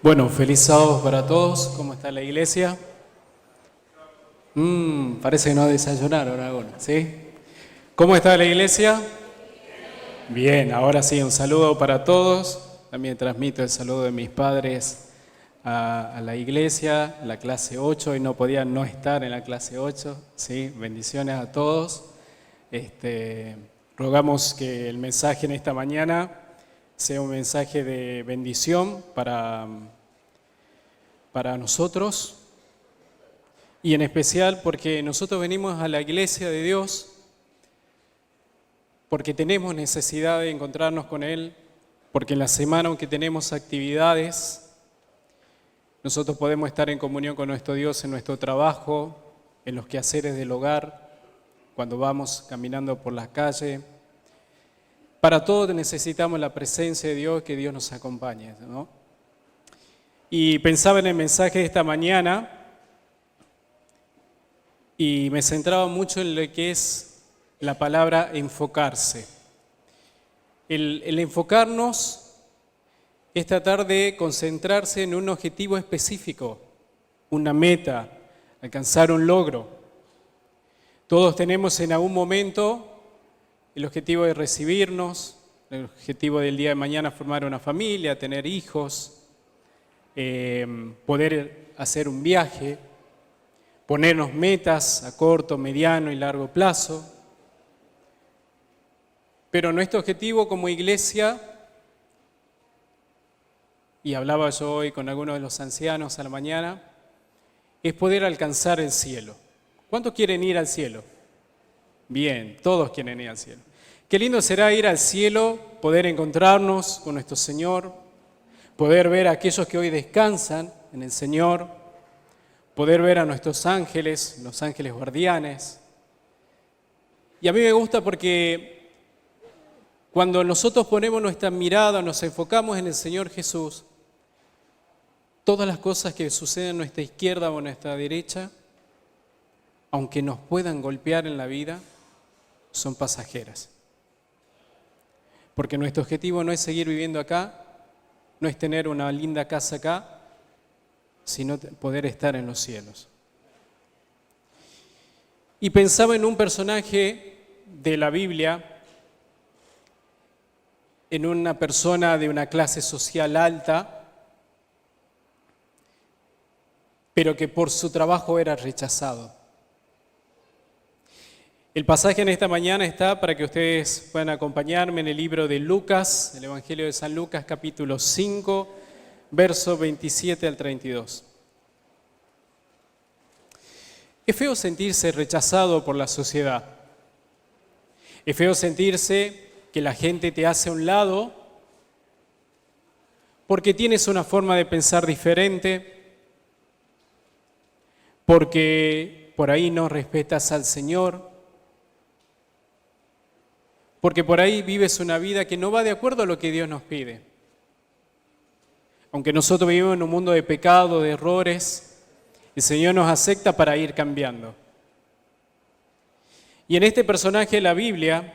Bueno, feliz sábado para todos. ¿Cómo está la iglesia? Parece que no desayunaron ahora, ¿sí? ¿Cómo está la iglesia? Bien, ahora sí, un saludo para todos. También transmito el saludo de mis padres a la iglesia, la clase 8, y no podían no estar en la clase 8, ¿sí? Bendiciones a todos. Rogamos que el mensaje en esta mañana sea un mensaje de bendición para nosotros, y en especial porque nosotros venimos a la iglesia de Dios porque tenemos necesidad de encontrarnos con Él, porque en la semana, aunque tenemos actividades, nosotros podemos estar en comunión con nuestro Dios en nuestro trabajo, en los quehaceres del hogar, cuando vamos caminando por la calle. Para todo necesitamos la presencia de Dios, que Dios nos acompañe, ¿no? Y pensaba en el mensaje de esta mañana y me centraba mucho en lo que es la palabra enfocarse. El enfocarnos es tratar de concentrarse en un objetivo específico, una meta, alcanzar un logro. Todos tenemos en algún momento el objetivo de recibirnos, el objetivo del día de mañana formar una familia, tener hijos, poder hacer un viaje, ponernos metas a corto, mediano y largo plazo. Pero nuestro objetivo como iglesia, y hablaba yo hoy con algunos de los ancianos a la mañana, es poder alcanzar el cielo. ¿Cuántos quieren ir al cielo? Bien, todos quieren ir al cielo. Qué lindo será ir al cielo, poder encontrarnos con nuestro Señor, poder ver a aquellos que hoy descansan en el Señor, poder ver a nuestros ángeles, los ángeles guardianes. Y a mí me gusta porque cuando nosotros ponemos nuestra mirada, nos enfocamos en el Señor Jesús, todas las cosas que suceden a nuestra izquierda o a nuestra derecha, aunque nos puedan golpear en la vida, son pasajeras. Porque nuestro objetivo no es seguir viviendo acá, no es tener una linda casa acá, sino poder estar en los cielos. Y pensaba en un personaje de la Biblia, en una persona de una clase social alta, pero que por su trabajo era rechazado. El pasaje en esta mañana está para que ustedes puedan acompañarme en el libro de Lucas, el Evangelio de San Lucas, capítulo 5, verso 27 al 32. Es feo sentirse rechazado por la sociedad. Es feo sentirse que la gente te hace a un lado porque tienes una forma de pensar diferente, porque por ahí no respetas al Señor, porque por ahí vives una vida que no va de acuerdo a lo que Dios nos pide. Aunque nosotros vivimos en un mundo de pecado, de errores, el Señor nos acepta para ir cambiando. Y en este personaje de la Biblia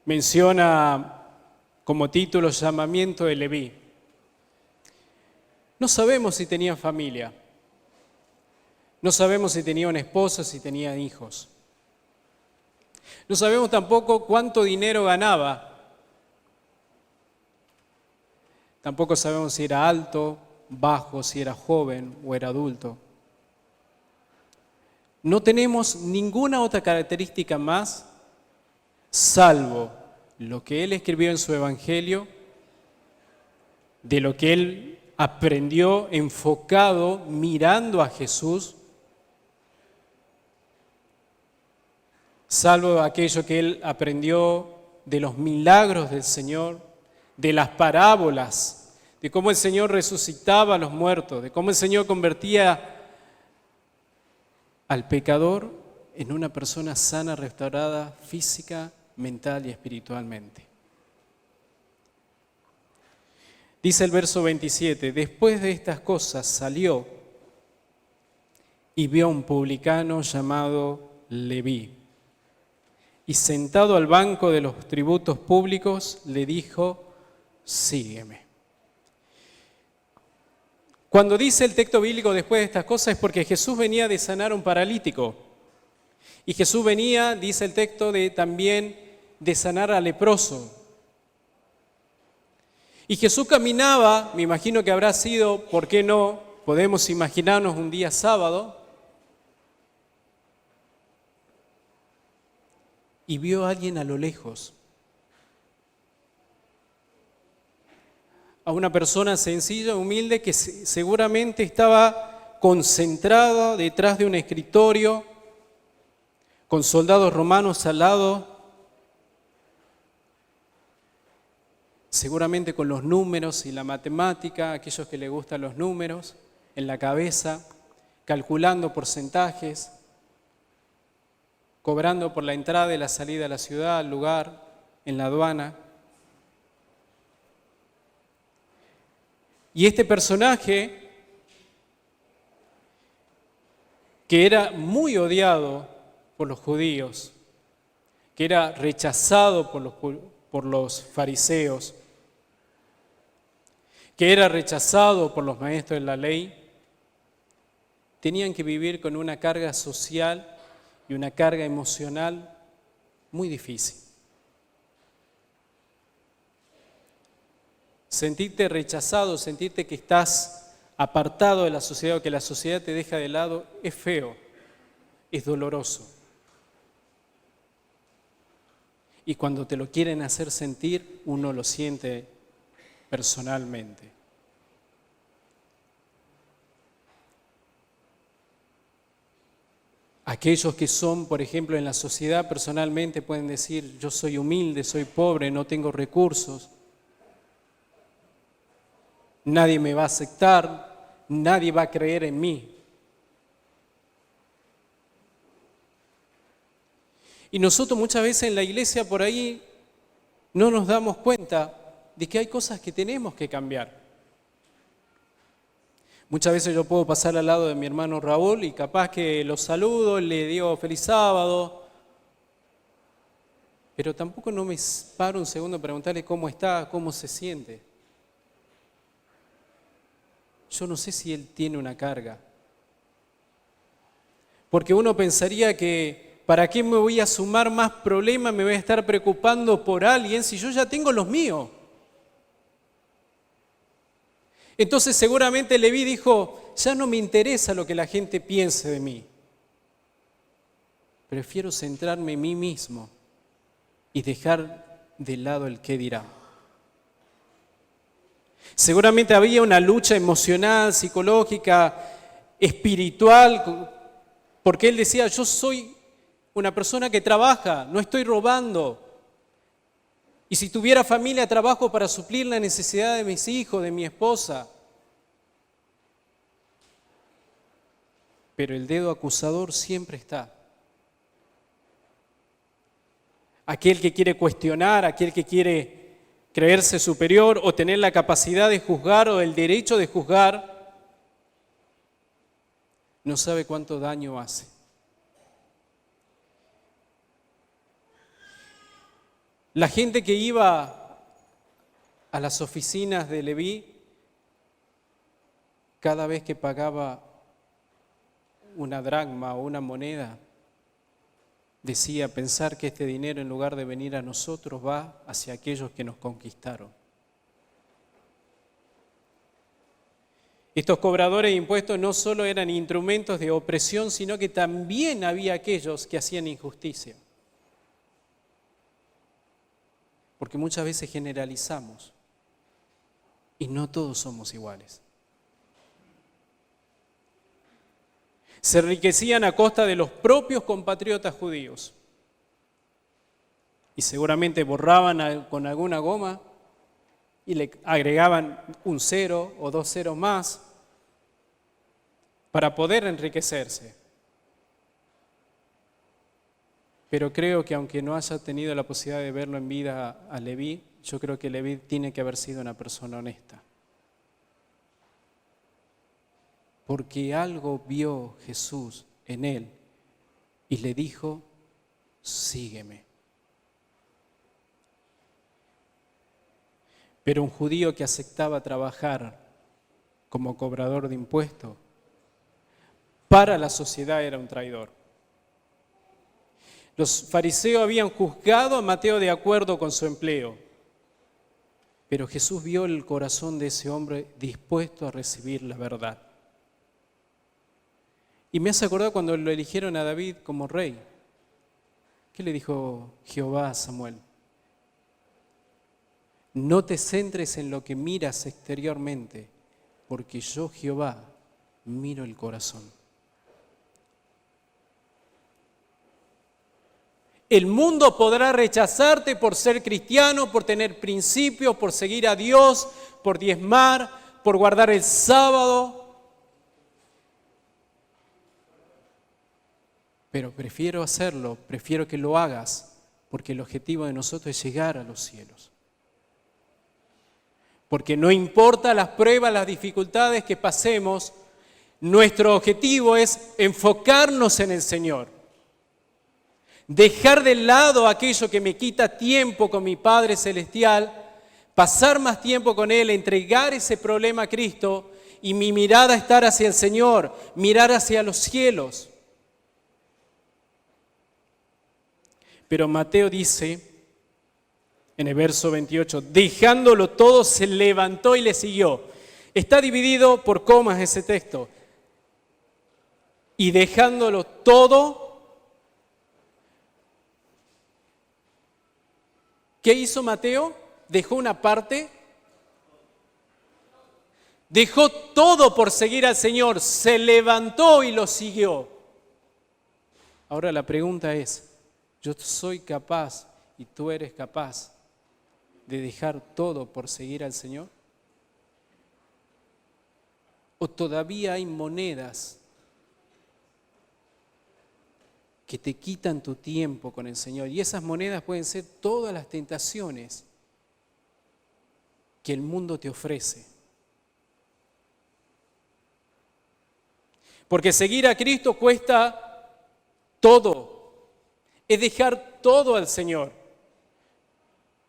menciona como título llamamiento de Leví. No sabemos si tenía familia, no sabemos si tenía un esposo, si tenía hijos. No sabemos tampoco cuánto dinero ganaba. Tampoco sabemos si era alto, bajo, si era joven o era adulto. No tenemos ninguna otra característica más, salvo lo que él escribió en su Evangelio, de lo que él aprendió enfocado, mirando a Jesús, salvo aquello que él aprendió de los milagros del Señor, de las parábolas, de cómo el Señor resucitaba a los muertos, de cómo el Señor convertía al pecador en una persona sana, restaurada física, mental y espiritualmente. Dice el verso 27, después de estas cosas salió y vio a un publicano llamado Leví. Y sentado al banco de los tributos públicos, le dijo, sígueme. Cuando dice el texto bíblico después de estas cosas es porque Jesús venía de sanar a un paralítico. Y Jesús venía, dice el texto, también de sanar al leproso. Y Jesús caminaba, me imagino que habrá sido, ¿por qué no? Podemos imaginarnos un día sábado, y vio a alguien a lo lejos. A una persona sencilla, humilde, que seguramente estaba concentrada detrás de un escritorio, con soldados romanos al lado, seguramente con los números y la matemática, aquellos que les gustan los números, en la cabeza, calculando porcentajes, cobrando por la entrada y la salida a la ciudad, al lugar, en la aduana. Y este personaje, que era muy odiado por los judíos, que era rechazado por los fariseos, que era rechazado por los maestros de la ley, tenían que vivir con una carga social y una carga emocional muy difícil. Sentirte rechazado, sentirte que estás apartado de la sociedad o que la sociedad te deja de lado, es feo, es doloroso. Y cuando te lo quieren hacer sentir, uno lo siente personalmente. Aquellos que son, por ejemplo, en la sociedad personalmente pueden decir, yo soy humilde, soy pobre, no tengo recursos, nadie me va a aceptar, nadie va a creer en mí. Y nosotros muchas veces en la iglesia por ahí no nos damos cuenta de que hay cosas que tenemos que cambiar. Muchas veces yo puedo pasar al lado de mi hermano Raúl y capaz que lo saludo, le digo feliz sábado, pero tampoco no me paro un segundo a preguntarle cómo está, cómo se siente. Yo no sé si él tiene una carga. Porque uno pensaría que ¿para qué me voy a sumar más problemas, me voy a estar preocupando por alguien si yo ya tengo los míos? Entonces seguramente Leví dijo, ya no me interesa lo que la gente piense de mí. Prefiero centrarme en mí mismo y dejar de lado el qué dirá. Seguramente había una lucha emocional, psicológica, espiritual, porque él decía, yo soy una persona que trabaja, no estoy robando. Y si tuviera familia, trabajo para suplir la necesidad de mis hijos, de mi esposa. Pero el dedo acusador siempre está. Aquel que quiere cuestionar, aquel que quiere creerse superior o tener la capacidad de juzgar o el derecho de juzgar, no sabe cuánto daño hace. La gente que iba a las oficinas de Leví, cada vez que pagaba una dracma o una moneda, decía, pensar que este dinero en lugar de venir a nosotros va hacia aquellos que nos conquistaron. Estos cobradores de impuestos no solo eran instrumentos de opresión, sino que también había aquellos que hacían injusticia. Porque muchas veces generalizamos y no todos somos iguales. Se enriquecían a costa de los propios compatriotas judíos y seguramente borraban con alguna goma y le agregaban un 0 o 2 ceros más para poder enriquecerse. Pero creo que aunque no haya tenido la posibilidad de verlo en vida a Leví, yo creo que Leví tiene que haber sido una persona honesta. Porque algo vio Jesús en él y le dijo, sígueme. Pero un judío que aceptaba trabajar como cobrador de impuestos, para la sociedad era un traidor. Los fariseos habían juzgado a Mateo de acuerdo con su empleo, pero Jesús vio el corazón de ese hombre dispuesto a recibir la verdad. Y me hace acordar cuando lo eligieron a David como rey. ¿Qué le dijo Jehová a Samuel? No te centres en lo que miras exteriormente, porque yo, Jehová, miro el corazón. El mundo podrá rechazarte por ser cristiano, por tener principios, por seguir a Dios, por diezmar, por guardar el sábado. Pero prefiero hacerlo, prefiero que lo hagas, porque el objetivo de nosotros es llegar a los cielos. Porque no importa las pruebas, las dificultades que pasemos, nuestro objetivo es enfocarnos en el Señor. Dejar de lado aquello que me quita tiempo con mi Padre Celestial, pasar más tiempo con Él, entregar ese problema a Cristo y mi mirada estar hacia el Señor, mirar hacia los cielos. Pero Mateo dice en el verso 28, dejándolo todo se levantó y le siguió. Está dividido por comas ese texto. Y dejándolo todo, ¿qué hizo Mateo? Dejó una parte. Dejó todo por seguir al Señor, se levantó y lo siguió. Ahora la pregunta es, ¿yo soy capaz y tú eres capaz de dejar todo por seguir al Señor? ¿O todavía hay monedas que te quitan tu tiempo con el Señor? Y esas monedas pueden ser todas las tentaciones que el mundo te ofrece. Porque seguir a Cristo cuesta todo. Es dejar todo al Señor.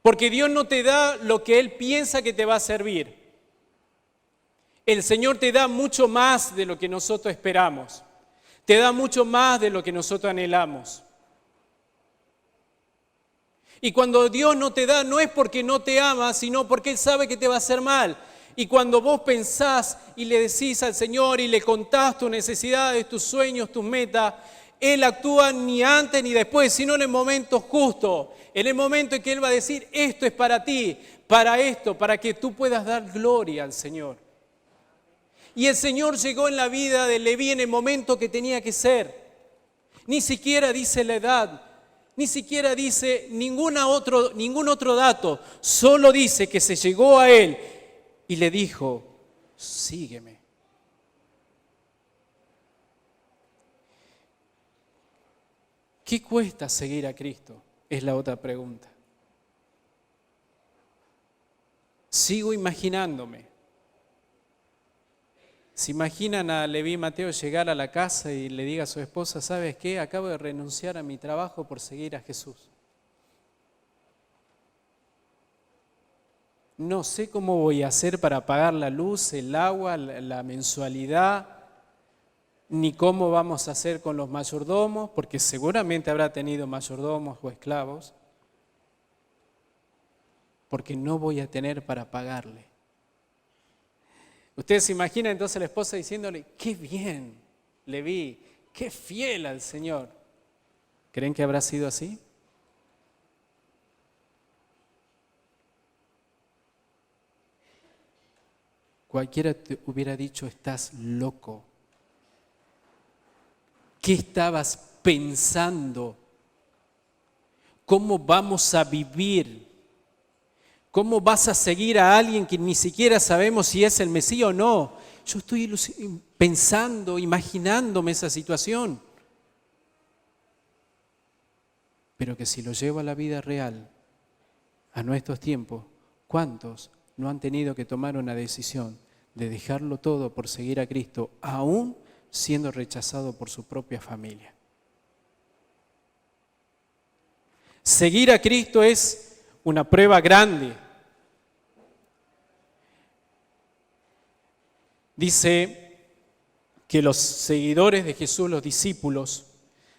Porque Dios no te da lo que Él piensa que te va a servir. El Señor te da mucho más de lo que nosotros esperamos. Te da mucho más de lo que nosotros anhelamos. Y cuando Dios no te da, no es porque no te ama, sino porque Él sabe que te va a hacer mal. Y cuando vos pensás y le decís al Señor y le contás tus necesidades, tus sueños, tus metas, Él actúa ni antes ni después, sino en el momento justo. En el momento en que Él va a decir, esto es para ti, para esto, para que tú puedas dar gloria al Señor. Y el Señor llegó en la vida de Leví en el momento que tenía que ser. Ni siquiera dice la edad, ni siquiera dice ningún otro dato. Solo dice que se llegó a Él y le dijo, sígueme. ¿Qué cuesta seguir a Cristo? Es la otra pregunta. Sigo imaginándome. ¿Se imaginan a Leví y Mateo llegar a la casa y le diga a su esposa, ¿sabes qué? Acabo de renunciar a mi trabajo por seguir a Jesús. No sé cómo voy a hacer para pagar la luz, el agua, la mensualidad, ni cómo vamos a hacer con los mayordomos, porque seguramente habrá tenido mayordomos o esclavos, porque no voy a tener para pagarle. Ustedes se imaginan entonces la esposa diciéndole, qué bien, Leví, qué fiel al Señor. ¿Creen que habrá sido así? Cualquiera te hubiera dicho, estás loco. ¿Qué estabas pensando? ¿Cómo vamos a vivir? ¿Cómo vas a seguir a alguien que ni siquiera sabemos si es el Mesías o no? Yo estoy pensando, imaginándome esa situación. Pero que si lo llevo a la vida real, a nuestros tiempos, ¿cuántos no han tenido que tomar una decisión de dejarlo todo por seguir a Cristo, aún siendo rechazado por su propia familia? Seguir a Cristo es una prueba grande. Dice que los seguidores de Jesús, los discípulos,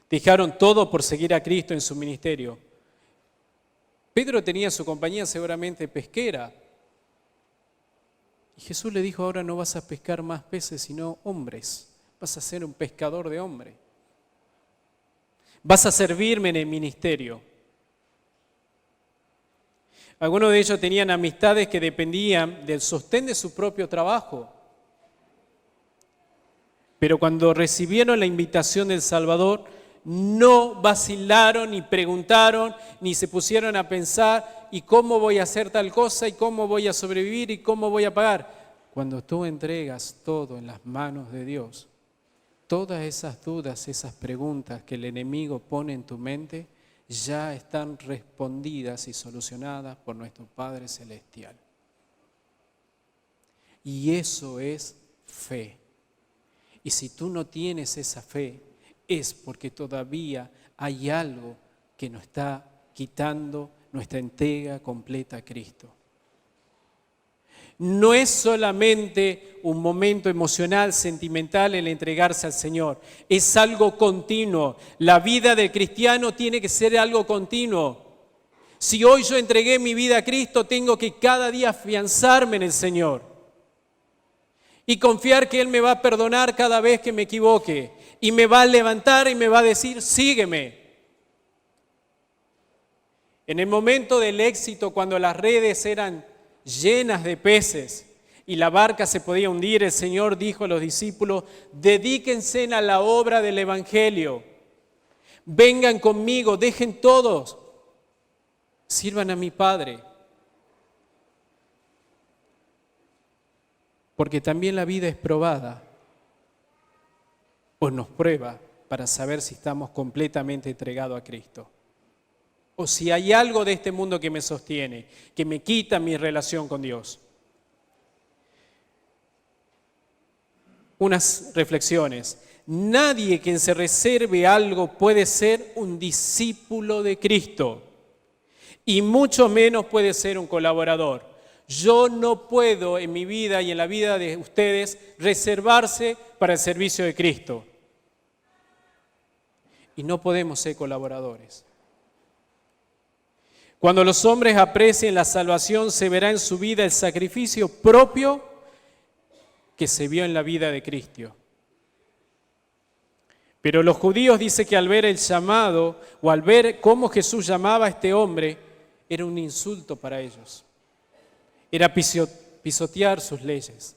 dejaron todo por seguir a Cristo en su ministerio. Pedro tenía su compañía seguramente pesquera. Y Jesús le dijo, ahora no vas a pescar más peces, sino hombres. Vas a ser un pescador de hombres. Vas a servirme en el ministerio. Algunos de ellos tenían amistades que dependían del sostén de su propio trabajo. Pero cuando recibieron la invitación del Salvador, no vacilaron, ni preguntaron, ni se pusieron a pensar, ¿y cómo voy a hacer tal cosa? ¿Y cómo voy a sobrevivir? ¿Y cómo voy a pagar? Cuando tú entregas todo en las manos de Dios, todas esas dudas, esas preguntas que el enemigo pone en tu mente, ya están respondidas y solucionadas por nuestro Padre Celestial. Y eso es fe. Y si tú no tienes esa fe, es porque todavía hay algo que nos está quitando nuestra entrega completa a Cristo. No es solamente un momento emocional, sentimental el entregarse al Señor. Es algo continuo. La vida del cristiano tiene que ser algo continuo. Si hoy yo entregué mi vida a Cristo, tengo que cada día afianzarme en el Señor. Y confiar que Él me va a perdonar cada vez que me equivoque. Y me va a levantar y me va a decir, sígueme. En el momento del éxito, cuando las redes eran llenas de peces y la barca se podía hundir, el Señor dijo a los discípulos, dedíquense a la obra del Evangelio. Vengan conmigo, dejen todos, sirvan a mi Padre. Porque también la vida es probada o nos prueba para saber si estamos completamente entregados a Cristo. O si hay algo de este mundo que me sostiene, que me quita mi relación con Dios. Unas reflexiones. Nadie quien se reserve algo puede ser un discípulo de Cristo. Y mucho menos puede ser un colaborador. Yo no puedo en mi vida y en la vida de ustedes reservarse para el servicio de Cristo. Y no podemos ser colaboradores. Cuando los hombres aprecien la salvación, se verá en su vida el sacrificio propio que se vio en la vida de Cristo. Pero los judíos dicen que al ver el llamado o al ver cómo Jesús llamaba a este hombre, era un insulto para ellos. Era pisotear sus leyes.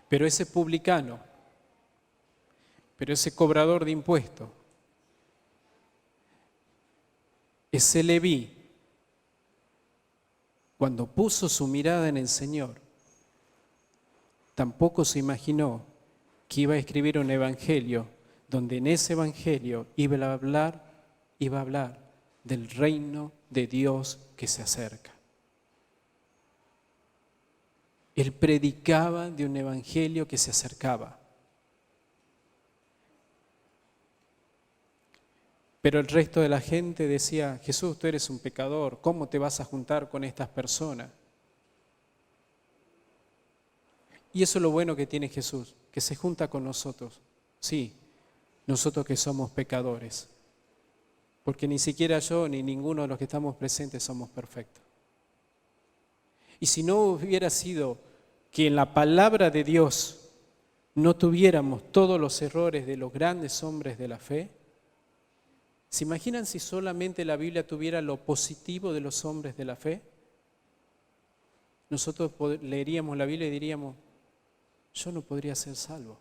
Pero ese publicano, pero ese cobrador de impuestos, ese Leví, cuando puso su mirada en el Señor, tampoco se imaginó que iba a escribir un evangelio, donde en ese evangelio iba a hablar del reino de Dios que se acerca. Él predicaba de un evangelio que se acercaba. Pero el resto de la gente decía, Jesús, tú eres un pecador, ¿cómo te vas a juntar con estas personas? Y eso es lo bueno que tiene Jesús, que se junta con nosotros. Sí, nosotros que somos pecadores. Porque ni siquiera yo ni ninguno de los que estamos presentes somos perfectos. Y si no hubiera sido que en la palabra de Dios no tuviéramos todos los errores de los grandes hombres de la fe, ¿se imaginan si solamente la Biblia tuviera lo positivo de los hombres de la fe? Nosotros leeríamos la Biblia y diríamos, yo no podría ser salvo.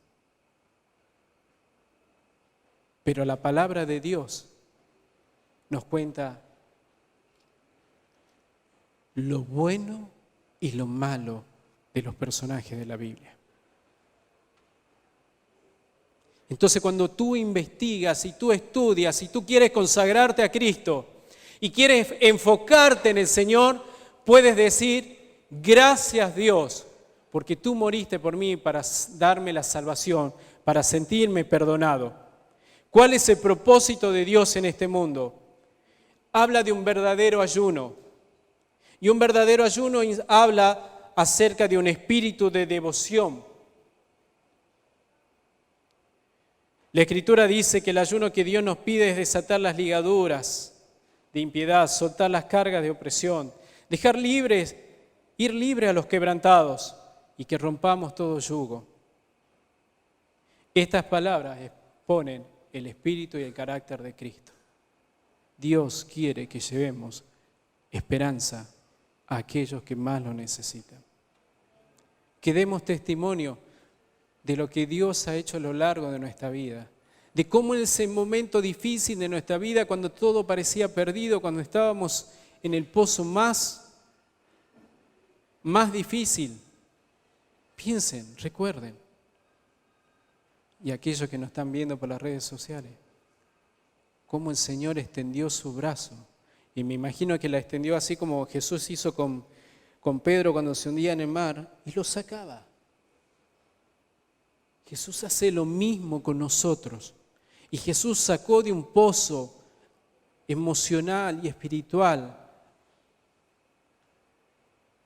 Pero la palabra de Dios nos cuenta lo bueno y lo malo de los personajes de la Biblia. Entonces cuando tú investigas y tú estudias y tú quieres consagrarte a Cristo y quieres enfocarte en el Señor, puedes decir, gracias Dios, porque tú moriste por mí para darme la salvación, para sentirme perdonado. ¿Cuál es el propósito de Dios en este mundo? Habla de un verdadero ayuno. Y un verdadero ayuno habla acerca de un espíritu de devoción. La Escritura dice que el ayuno que Dios nos pide es desatar las ligaduras de impiedad, soltar las cargas de opresión, dejar libres, ir libre a los quebrantados y que rompamos todo yugo. Estas palabras exponen el espíritu y el carácter de Cristo. Dios quiere que llevemos esperanza a aquellos que más lo necesitan. Que demos testimonio de lo que Dios ha hecho a lo largo de nuestra vida, de cómo en ese momento difícil de nuestra vida, cuando todo parecía perdido, cuando estábamos en el pozo más difícil, piensen, recuerden, y aquellos que nos están viendo por las redes sociales, cómo el Señor extendió su brazo, y me imagino que la extendió así como Jesús hizo con Pedro cuando se hundía en el mar, y lo sacaba. Jesús hace lo mismo con nosotros. Y Jesús sacó de un pozo emocional y espiritual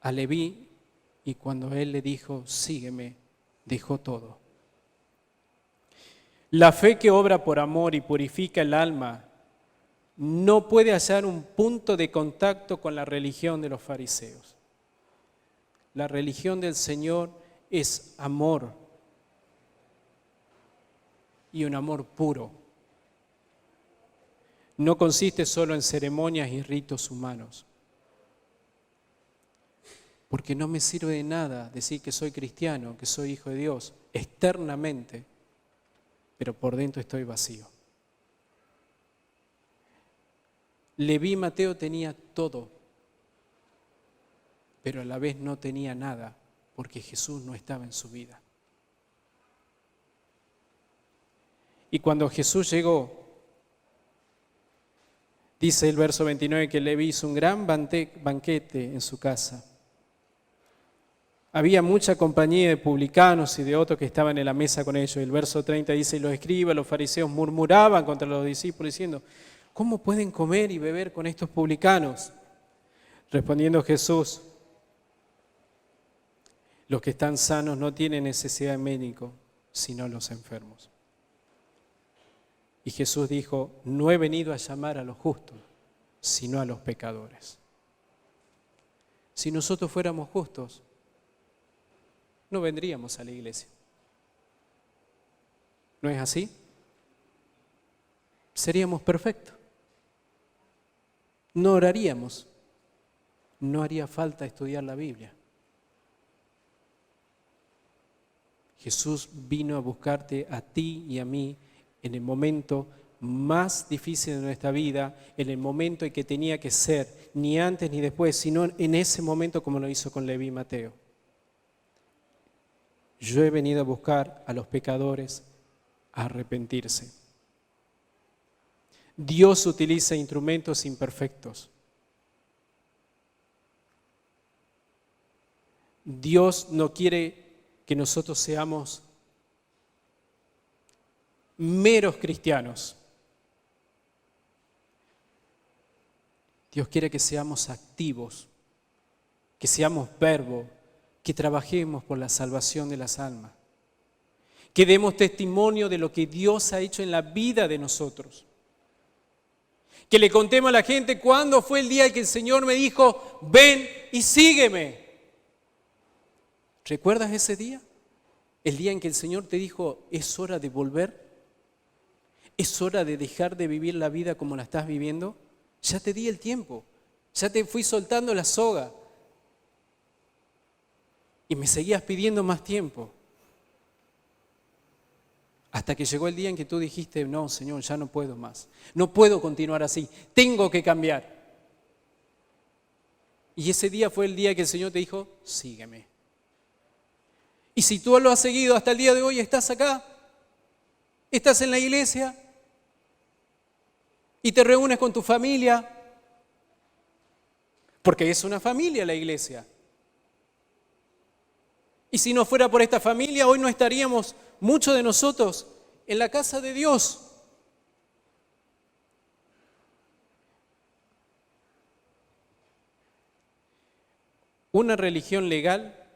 a Leví, y cuando él le dijo, sígueme, dejó todo. La fe que obra por amor y purifica el alma no puede hallar un punto de contacto con la religión de los fariseos. La religión del Señor es amor, y un amor puro. No consiste solo en ceremonias y ritos humanos. Porque no me sirve de nada decir que soy cristiano, que soy hijo de Dios, externamente, pero por dentro estoy vacío. Leví Mateo tenía todo, pero a la vez no tenía nada, porque Jesús no estaba en su vida. Y cuando Jesús llegó, dice el verso 29 que Leví hizo un gran banquete en su casa. Había mucha compañía de publicanos y de otros que estaban en la mesa con ellos. El verso 30 dice, y los escribas, los fariseos murmuraban contra los discípulos diciendo, ¿cómo pueden comer y beber con estos publicanos? Respondiendo Jesús, los que están sanos no tienen necesidad de médico, sino los enfermos. Y Jesús dijo, no he venido a llamar a los justos, sino a los pecadores. Si nosotros fuéramos justos, no vendríamos a la iglesia. ¿No es así? Seríamos perfectos. No oraríamos. No haría falta estudiar la Biblia. Jesús vino a buscarte a ti y a mí en el momento más difícil de nuestra vida, en el momento en que tenía que ser, ni antes ni después, sino en ese momento como lo hizo con Leví y Mateo. Yo he venido a buscar a los pecadores a arrepentirse. Dios utiliza instrumentos imperfectos. Dios no quiere que nosotros seamos meros cristianos. Dios quiere que seamos activos, que seamos verbo, que trabajemos por la salvación de las almas, que demos testimonio de lo que Dios ha hecho en la vida de nosotros, que le contemos a la gente cuándo fue el día en que el Señor me dijo, ven y sígueme. ¿Recuerdas ese día? El día en que el Señor te dijo, es hora de volver. ¿Es hora de dejar de vivir la vida como la estás viviendo? Ya te di el tiempo, ya te fui soltando la soga y me seguías pidiendo más tiempo. Hasta que llegó el día en que tú dijiste, no, Señor, ya no puedo más. No puedo continuar así, tengo que cambiar. Y ese día fue el día que el Señor te dijo, sígueme. Y si tú lo has seguido hasta el día de hoy, estás acá, estás en la iglesia, y te reúnes con tu familia, porque es una familia la iglesia. Y si no fuera por esta familia, hoy no estaríamos muchos de nosotros en la casa de Dios. Una religión legal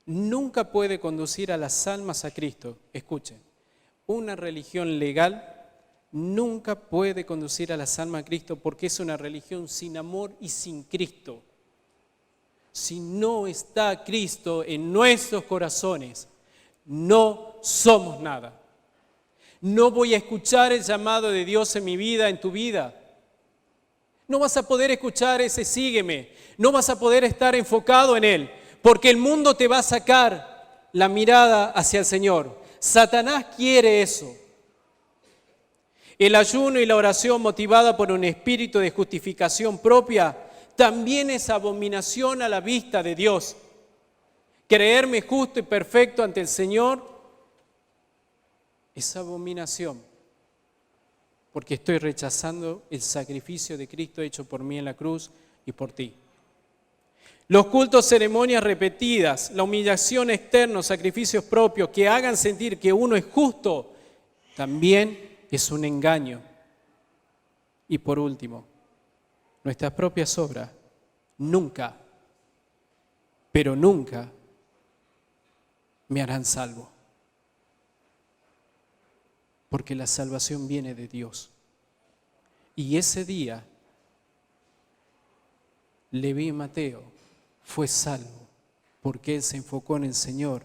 nunca puede conducir a las almas a Cristo. Escuchen, una religión legal nunca puede conducir a las almas a Cristo porque es una religión sin amor y sin Cristo. Si no está Cristo en nuestros corazones, no somos nada. No voy a escuchar el llamado de Dios en mi vida, en tu vida. No vas a poder escuchar ese sígueme. No vas a poder estar enfocado en Él, porque el mundo te va a sacar la mirada hacia el Señor. Satanás quiere eso. El ayuno y la oración motivada por un espíritu de justificación propia también es abominación a la vista de Dios. Creerme justo y perfecto ante el Señor es abominación, porque estoy rechazando el sacrificio de Cristo hecho por mí en la cruz y por ti. Los cultos, ceremonias repetidas, la humillación externa, sacrificios propios que hagan sentir que uno es justo, también es un engaño. Y por último, nuestras propias obras nunca, pero nunca me harán salvo. Porque la salvación viene de Dios. Y ese día, Leví Mateo fue salvo porque él se enfocó en el Señor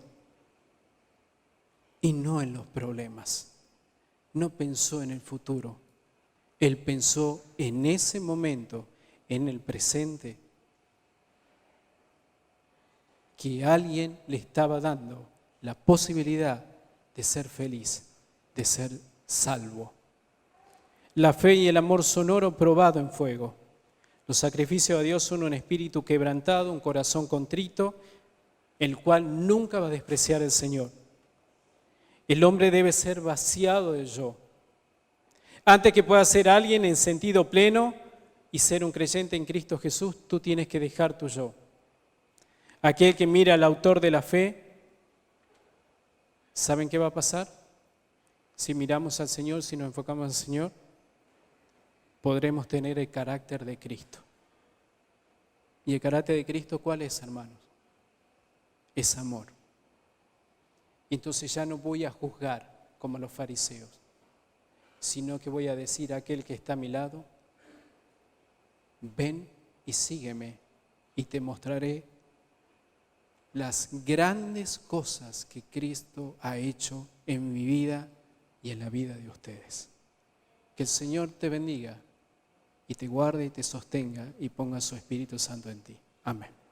y no en los problemas. No pensó en el futuro. Él pensó en ese momento, en el presente, que alguien le estaba dando la posibilidad de ser feliz, de ser salvo. La fe y el amor son oro probado en fuego. Los sacrificios a Dios son un espíritu quebrantado, un corazón contrito, el cual nunca va a despreciar al Señor. El hombre debe ser vaciado del yo. Antes que puedas ser alguien en sentido pleno y ser un creyente en Cristo Jesús, tú tienes que dejar tu yo. Aquel que mira al autor de la fe, ¿saben qué va a pasar? Si miramos al Señor, si nos enfocamos al Señor, podremos tener el carácter de Cristo. ¿Y el carácter de Cristo cuál es, hermanos? Es amor. Entonces ya no voy a juzgar como los fariseos, sino que voy a decir a aquel que está a mi lado, ven y sígueme y te mostraré las grandes cosas que Cristo ha hecho en mi vida y en la vida de ustedes. Que el Señor te bendiga y te guarde y te sostenga y ponga su Espíritu Santo en ti. Amén.